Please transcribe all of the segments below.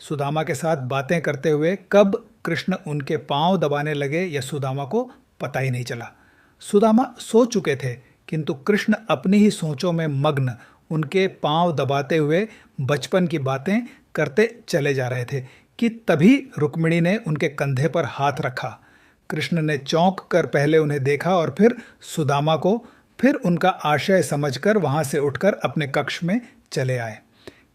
सुदामा के साथ बातें करते हुए कब कृष्ण उनके पांव दबाने लगे यह सुदामा को पता ही नहीं चला। सुदामा सो चुके थे, किंतु कृष्ण अपनी ही सोचों में मग्न उनके पांव दबाते हुए बचपन की बातें करते चले जा रहे थे कि तभी रुक्मिणी ने उनके कंधे पर हाथ रखा। कृष्ण ने चौंक कर पहले उन्हें देखा और फिर सुदामा को, फिर उनका आशय समझकर वहां से उठकर अपने कक्ष में चले आए।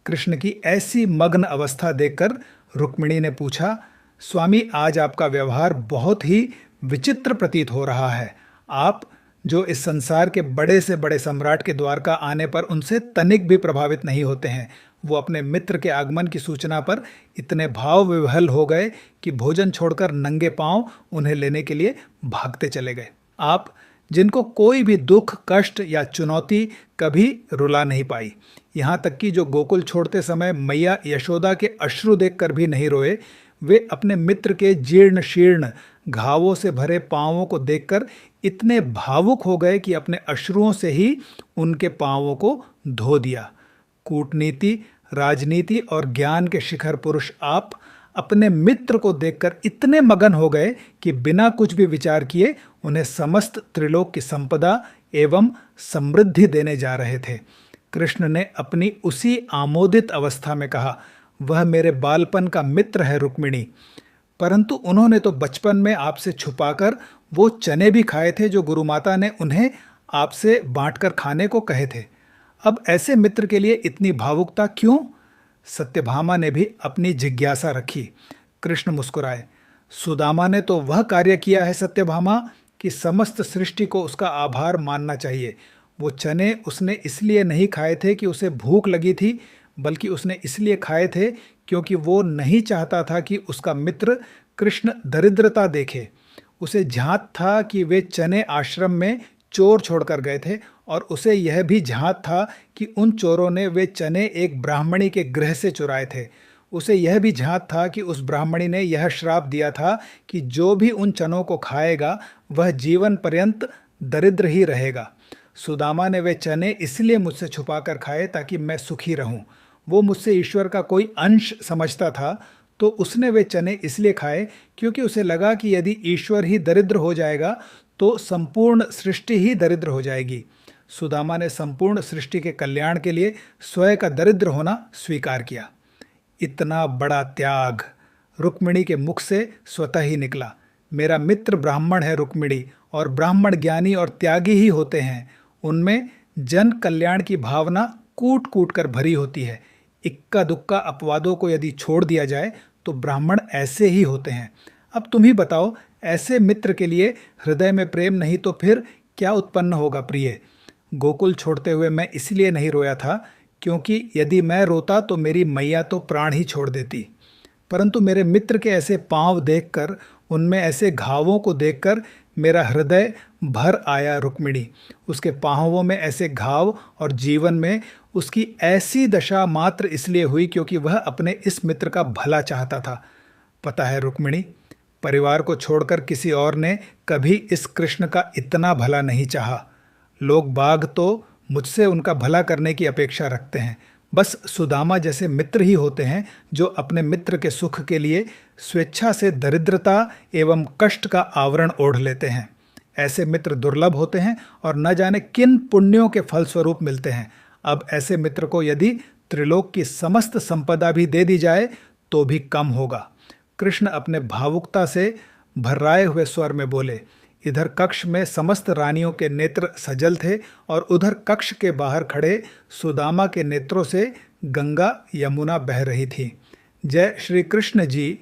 कृष्ण की ऐसी मग्न अवस्था देखकर रुक्मिणी ने पूछा, स्वामी, आज आपका व्यवहार बहुत ही विचित्र प्रतीत हो रहा है। आप जो इस संसार के बड़े से बड़े सम्राट के द्वार का आने पर उनसे तनिक भी प्रभावित नहीं होते हैं, वो अपने मित्र के आगमन की सूचना पर इतने भाव विह्वल हो गए कि भोजन छोड़कर नंगे पांव उन्हें लेने के लिए भागते चले गए। आप जिनको कोई भी दुख, कष्ट या चुनौती कभी रुला नहीं पाई, यहाँ तक कि जो गोकुल छोड़ते समय मैया यशोदा के अश्रु देखकर भी नहीं रोए, वे अपने मित्र के जीर्ण शीर्ण घावों से भरे पांवों को देखकर इतने भावुक हो गए कि अपने अश्रुओं से ही उनके पांवों को धो दिया। कूटनीति, राजनीति और ज्ञान के शिखर पुरुष आप अपने मित्र को देखकर इतने मगन हो गए कि बिना कुछ भी विचार किए उन्हें समस्त त्रिलोक की संपदा एवं समृद्धि देने जा रहे थे। कृष्ण ने अपनी उसी आमोदित अवस्था में कहा, वह मेरे बालपन का मित्र है रुक्मिणी, परंतु उन्होंने तो बचपन में आपसे छुपाकर वो चने भी खाए थे जो गुरुमाता ने उन्हें आपसे बांटकर खाने को कहे थे। अब ऐसे मित्र के लिए इतनी भावुकता क्यों? सत्यभामा ने भी अपनी जिज्ञासा रखी। कृष्ण मुस्कुराए, सुदामा ने तो वह कार्य किया है सत्यभामा कि समस्त सृष्टि को उसका आभार मानना चाहिए। वो चने उसने इसलिए नहीं खाए थे कि उसे भूख लगी थी, बल्कि उसने इसलिए खाए थे क्योंकि वो नहीं चाहता था कि उसका मित्र कृष्ण दरिद्रता देखे। उसे झांत था कि वे चने आश्रम में चोर छोड़कर गए थे, और उसे यह भी झांत था कि उन चोरों ने वे चने एक ब्राह्मणी के गृह से चुराए थे। उसे यह भी झांत था कि उस ब्राह्मणी ने यह श्राप दिया था कि जो भी उन चनों को खाएगा वह जीवन पर्यंत दरिद्र ही रहेगा। सुदामा ने वे चने इसलिए मुझसे छुपाकर खाए ताकि मैं सुखी रहूं। वो मुझसे ईश्वर का कोई अंश समझता था, तो उसने वे चने इसलिए खाए क्योंकि उसे लगा कि यदि ईश्वर ही दरिद्र हो जाएगा तो संपूर्ण सृष्टि ही दरिद्र हो जाएगी। सुदामा ने संपूर्ण सृष्टि के कल्याण के लिए स्वयं का दरिद्र होना स्वीकार किया। इतना बड़ा त्याग रुक्मिणी के मुख से स्वतः ही निकला। मेरा मित्र ब्राह्मण है रुक्मिणी, और ब्राह्मण ज्ञानी और त्यागी ही होते हैं। उनमें जन कल्याण की भावना कूट कूट कर भरी होती है। इक्का दुक्का अपवादों को यदि छोड़ दिया जाए तो ब्राह्मण ऐसे ही होते हैं। अब तुम ही बताओ, ऐसे मित्र के लिए हृदय में प्रेम नहीं तो फिर क्या उत्पन्न होगा प्रिय? गोकुल छोड़ते हुए मैं इसलिए नहीं रोया था क्योंकि यदि मैं रोता तो मेरी मैया तो प्राण ही छोड़ देती, परंतु मेरे मित्र के ऐसे पांव देखकर, उनमें ऐसे घावों को देखकर मेरा हृदय भर आया रुक्मिणी। उसके पांवों में ऐसे घाव और जीवन में उसकी ऐसी दशा मात्र इसलिए हुई क्योंकि वह अपने इस मित्र का भला चाहता था। पता है रुक्मिणी, परिवार को छोड़कर किसी और ने कभी इस कृष्ण का इतना भला नहीं चाहा। लोग बाग तो मुझसे उनका भला करने की अपेक्षा रखते हैं। बस सुदामा जैसे मित्र ही होते हैं जो अपने मित्र के सुख के लिए स्वेच्छा से दरिद्रता एवं कष्ट का आवरण ओढ़ लेते हैं। ऐसे मित्र दुर्लभ होते हैं और न जाने किन पुण्यों के फलस्वरूप मिलते हैं। अब ऐसे मित्र को यदि त्रिलोक की समस्त संपदा भी दे दी जाए तो भी कम होगा। कृष्ण अपने भावुकता से भर्राए हुए स्वर में बोले। इधर कक्ष में समस्त रानियों के नेत्र सजल थे और उधर कक्ष के बाहर खड़े सुदामा के नेत्रों से गंगा यमुना बह रही थी। जय श्री कृष्ण जी।